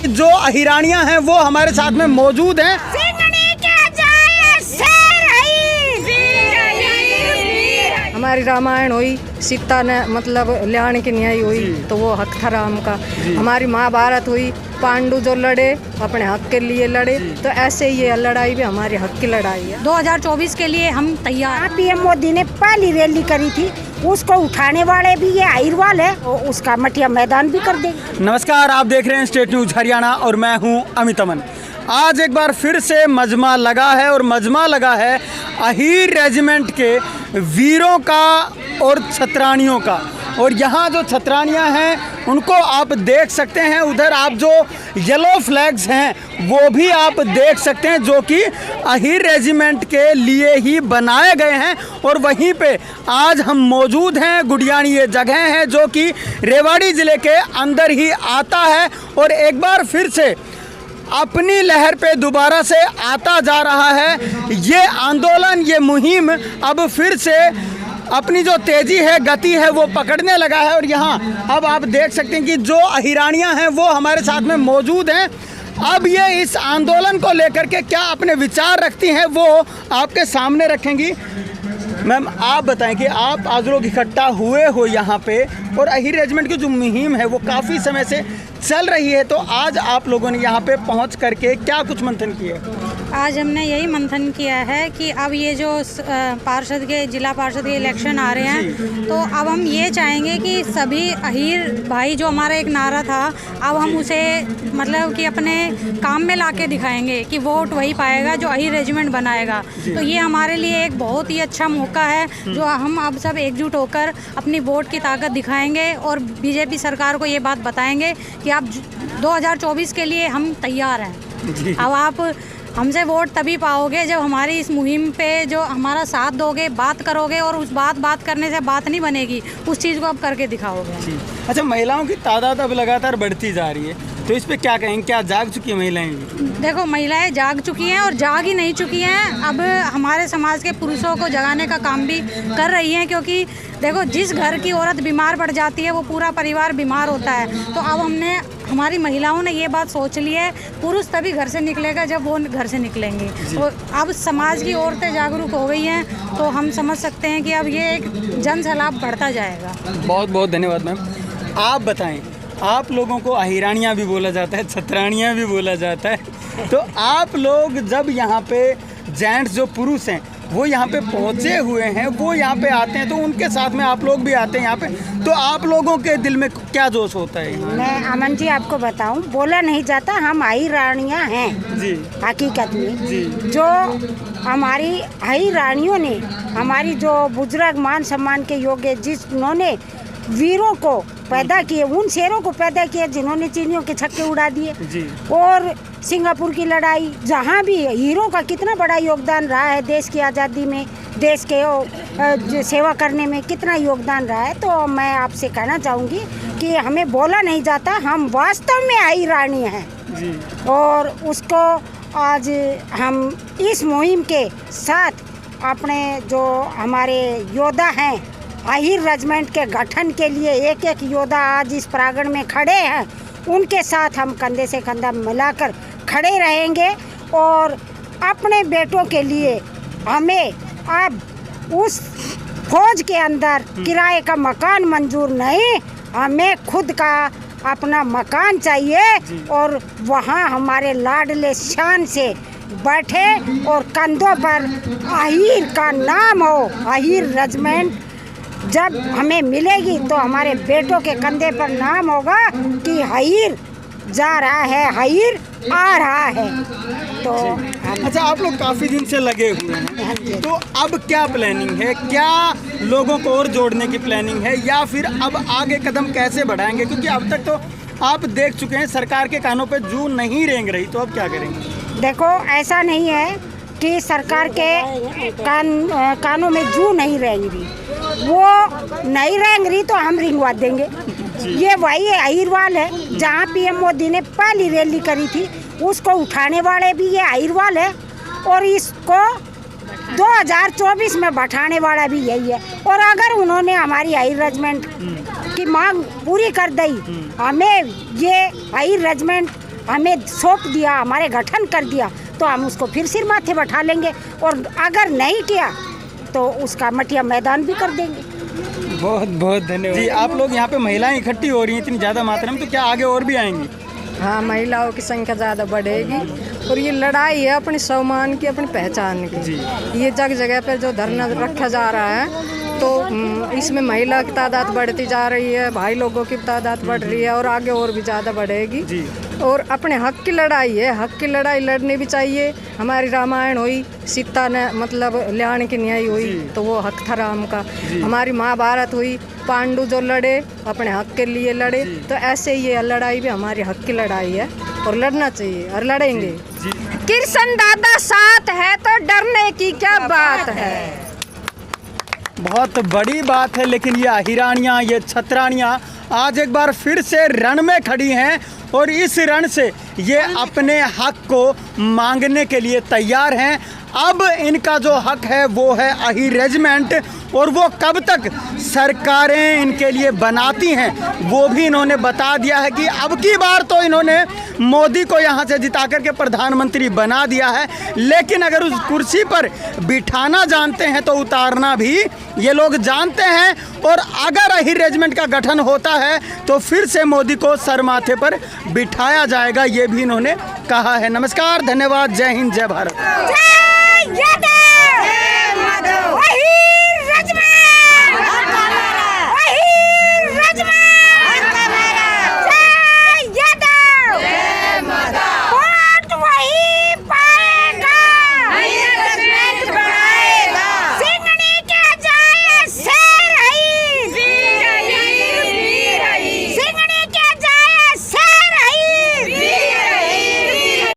कि जो अहिरानियां हैं वो हमारे साथ में मौजूद हैं। हमारी रामायण हुई, सीता ने मतलब ल्याण की न्याय हुई तो वो हक था राम का। हमारी महाभारत हुई, पांडु जो लड़े अपने हक के लिए लड़े, तो ऐसे ही ये लड़ाई भी हमारे हक की लड़ाई है। 2024 के लिए हम तैयार। पीएम मोदी ने पहली रैली करी थी, उसको उठाने वाले भी ये अहिरवाल है और उसका मटिया मैदान भी कर देंगे। नमस्कार, आप देख रहे हैं स्टेट न्यूज हरियाणा और मैं हूं अमित अमन। आज एक बार फिर से मजमा लगा है और मजमा लगा है अहीर रेजिमेंट के वीरों का और छतरानियों का। और यहाँ जो छतरानियाँ हैं उनको आप देख सकते हैं, उधर आप जो येलो फ्लैग्स हैं वो भी आप देख सकते हैं जो कि अहीर रेजिमेंट के लिए ही बनाए गए हैं। और वहीं पे आज हम मौजूद हैं। गुडियानी ये जगह है जो कि रेवाड़ी ज़िले के अंदर ही आता है और एक बार फिर से अपनी लहर पे दोबारा से आता जा रहा है। ये आंदोलन, ये मुहिम अब फिर से अपनी जो तेज़ी है, गति है वो पकड़ने लगा है। और यहाँ अब आप देख सकते हैं कि जो अहिरानियाँ हैं वो हमारे साथ में मौजूद हैं। अब ये इस आंदोलन को लेकर के क्या अपने विचार रखती हैं वो आपके सामने रखेंगी। मैम, आप बताएं कि आप आज लोग इकट्ठा हुए हो यहाँ पे और अहीर रेजिमेंट की जो मुहिम है वो काफ़ी समय से चल रही है, तो आज आप लोगों ने यहाँ पे पहुँच करके क्या कुछ मंथन किया है? आज हमने यही मंथन किया है कि अब ये जो पार्षद के जिला पार्षद के इलेक्शन आ रहे हैं, तो अब हम ये चाहेंगे कि सभी अहीर भाई, जो हमारा एक नारा था, अब हम उसे मतलब कि अपने काम में लाके दिखाएंगे कि वोट वही पाएगा जो अहीर रेजिमेंट बनाएगा। तो ये हमारे लिए एक बहुत ही अच्छा मौका है जो हम अब सब एकजुट होकर अपनी वोट की ताकत दिखाएंगे और बीजेपी सरकार को ये बात बताएंगे कि आप 2024 के लिए हम तैयार हैं। अब आप हमसे वोट तभी पाओगे जब हमारी इस मुहिम पे जो हमारा साथ दोगे, बात करोगे, और उस बात करने से बात नहीं बनेगी, उस चीज़ को आप करके दिखाओगे। अच्छा, महिलाओं की तादाद अब लगातार बढ़ती जा रही है, तो इस पे क्या कहेंगे? क्या जाग चुकी है महिलाएं? देखो, महिलाएं जाग चुकी हैं और जाग ही नहीं चुकी हैं, अब हमारे समाज के पुरुषों को जगाने का काम भी कर रही हैं। क्योंकि देखो, जिस घर की औरत बीमार पड़ जाती है वो पूरा परिवार बीमार होता है। तो अब हमारी महिलाओं ने ये बात सोच ली है, पुरुष तभी घर से निकलेगा जब वो घर से निकलेंगे। तो अब समाज की औरतें जागरूक हो गई हैं, तो हम समझ सकते हैं कि अब ये एक जन सैलाब बढ़ता जाएगा। बहुत बहुत धन्यवाद मैम। आप बताएं, आप लोगों को अहिरानियाँ भी बोला जाता है, छतरानियाँ भी बोला जाता है, तो आप लोग जब यहाँ पे जेंट्स जो पुरुष हैं वो यहाँ पे पहुँचे हुए हैं, वो यहाँ पे आते हैं, तो उनके साथ में आप लोग भी आते हैं यहाँ पे, तो आप लोगों के दिल में क्या जोश होता है? मैं अमन जी आपको बताऊं, बोला नहीं जाता, हम अहिरानियाँ हैं जी, हकीकत में जी। जो हमारी अहिरानियों ने हमारी जो बुजुर्ग मान सम्मान के योग्य, जिन्होंने वीरों को पैदा किए, उन शेरों को पैदा किया जिन्होंने चीनियों के छक्के उड़ा दिए। और सिंगापुर की लड़ाई, जहाँ भी हीरो का कितना बड़ा योगदान रहा है देश की आज़ादी में, देश के सेवा करने में कितना योगदान रहा है। तो मैं आपसे कहना चाहूँगी कि हमें बोला नहीं जाता, हम वास्तव में अहिरानी हैं और उसको आज हम इस मुहिम के साथ अपने जो हमारे योद्धा हैं अहीर रेजिमेंट के गठन के लिए, एक एक योद्धा आज इस प्रांगण में खड़े हैं, उनके साथ हम कंधे से कंधा मिलाकर खड़े रहेंगे। और अपने बेटों के लिए हमें अब उस फौज के अंदर किराए का मकान मंजूर नहीं, हमें खुद का अपना मकान चाहिए और वहाँ हमारे लाडले शान से बैठे और कंधों पर अहीर का नाम हो। अहीर रेजिमेंट जब हमें मिलेगी तो हमारे बेटों के कंधे पर नाम होगा कि अहीर जा रहा है, अहीर आ रहा है। तो अच्छा, आप लोग काफ़ी दिन से लगे हुए हैं, तो अब क्या प्लानिंग है? क्या लोगों को और जोड़ने की प्लानिंग है या फिर अब आगे कदम कैसे बढ़ाएंगे? क्योंकि अब तक तो आप देख चुके हैं सरकार के कानों पे जू नहीं रेंग रही, तो अब क्या करेंगे? देखो, ऐसा नहीं है कि सरकार के कानों में जू नहीं रेंग रही, वो नहीं रेंग रही तो हम रिंगवा देंगे। ये वही अहिरवाल है, जहाँ पीएम मोदी ने पहली रैली करी थी, उसको उठाने वाले भी ये अहिरवाल है और इसको 2024 में बैठाने वाला भी यही है। और अगर उन्होंने हमारी अहीर रेजिमेंट की मांग पूरी कर दी, हमें ये अहीर रेजिमेंट हमें सौंप दिया, हमारे गठन कर दिया, तो हम उसको फिर सिर माथे बैठा लेंगे, और अगर नहीं किया तो उसका मटिया मैदान भी कर देंगे। बहुत बहुत धन्यवाद जी। आप लोग यहाँ पे महिलाएं इकट्ठी हो रही हैं इतनी ज़्यादा मात्रा में, तो क्या आगे और भी आएंगी? हाँ, महिलाओं की संख्या ज़्यादा बढ़ेगी और ये लड़ाई है अपने सम्मान की, अपनी पहचान की। ये जगह जगह पर जो धरना रखा जा रहा है तो इसमें महिला की तादाद बढ़ती जा रही है, भाई लोगों की तादाद बढ़ रही है और आगे और भी ज़्यादा बढ़ेगी। और अपने हक की लड़ाई है, हक की लड़ाई लड़नी भी चाहिए। हमारी रामायण हुई, सीता ने मतलब ल्याण की न्याय हुई तो वो हक था राम का। हमारी महाभारत हुई, पांडु जो लड़े अपने हक के लिए लड़े, तो ऐसे ही ये लड़ाई भी हमारी हक की लड़ाई है और लड़ना चाहिए और लड़ेंगे। कृष्ण दादा साथ है तो डरने की क्या बात है। बहुत बड़ी बात है, लेकिन ये अहिरानियाँ, ये छतरानियाँ आज एक बार फिर से रण में खड़ी हैं और इस रण से ये अपने हक को मांगने के लिए तैयार हैं। अब इनका जो हक है वो है अहीर रेजिमेंट, और वो कब तक सरकारें इनके लिए बनाती हैं वो भी इन्होंने बता दिया है कि अब की बार तो इन्होंने मोदी को यहाँ से जिता करके प्रधानमंत्री बना दिया है, लेकिन अगर उस कुर्सी पर बिठाना जानते हैं तो उतारना भी ये लोग जानते हैं। और अगर अहीर रेजिमेंट का गठन होता है तो फिर से मोदी को सर माथे पर बिठाया जाएगा, ये भी इन्होंने कहा है। नमस्कार, धन्यवाद, जय हिंद, जय भारत।